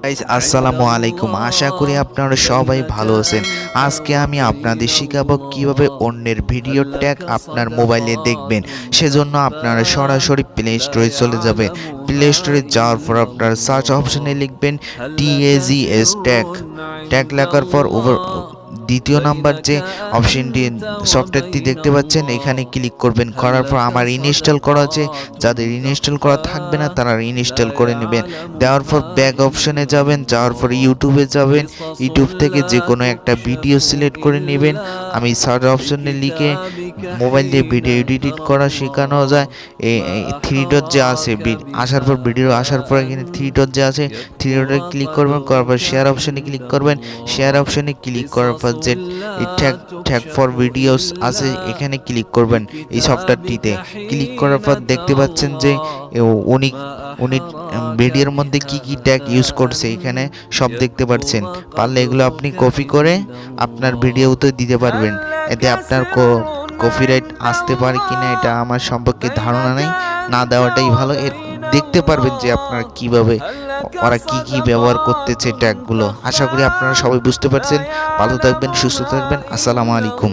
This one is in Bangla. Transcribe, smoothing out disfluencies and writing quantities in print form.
গাইস আসসালামু আলাইকুম। আশা করি আপনারা সবাই ভালো আছেন। আজকে আমি আপনাদের শেখাবো কিভাবে অন্যের ভিডিও ট্যাগ আপনার মোবাইলে দেখবেন। সেজন্য আপনারা সরাসরি প্লে স্টোরে চলে যাবেন। প্লে স্টোরে যাওয়ার পর আপনারা সার্চ অপশনে লিখবেন TAGS ট্যাগ। ট্যাগ লেখার পর দ্বিতীয় নাম্বার যে অপশনটি সফটওয়্যারটি দেখতে পাচ্ছেন এখানে ক্লিক করবেন। করার পর আমার ইনস্টল করা আছে, যাদের ইনস্টল করা থাকবে না তারা ইনস্টল করে নেবেন। দেওয়ার পর ব্যাক অপশনে যাবেন, যাওয়ার পর ইউটিউবে যাবেন। ইউটিউব থেকে যে কোনো একটা ভিডিও সিলেক্ট করে নেবেন। আমি সার্চ অপশনে লিখে মোবাইল দিয়ে ভিডিও এডিট করা শেখানো যায়। এই থ্রি ডট যে আছে আসার পর ভিডিও আসার পর এখানে থ্রি ডট যে আছে থ্রি ডটে ক্লিক করবেন। করার পর শেয়ার অপশনে ক্লিক করবেন। শেয়ার অপশনে ক্লিক করার পর যে ট্যাগ ফর ভিডিওস আছে এখানে ক্লিক করবেন। এই সফটওয়্যারটিতে ক্লিক করার পর দেখতে পাচ্ছেন যে উনি উনি ভিডিওর মধ্যে কি কি ট্যাগ ইউজ করছে এখানে সব দেখতে পাচ্ছেন। পারলে এগুলো আপনি কপি করে আপনার ভিডিওতে দিতে পারবেন। এতে আপনার কপিরাইট আসতে পারে কিনা এটা আমার সম্পর্কে ধারণা নেই, না দেওয়াটাই ভালো। এর দেখতে পারবেন যে আপনারা কিভাবে ওরা কি কি ব্যবহার করতেছে ট্যাগগুলো। আশা করি আপনারা সবাই বুঝতে পারছেন। ভালো থাকবেন, সুস্থ থাকবেন। আসসালামু আলাইকুম।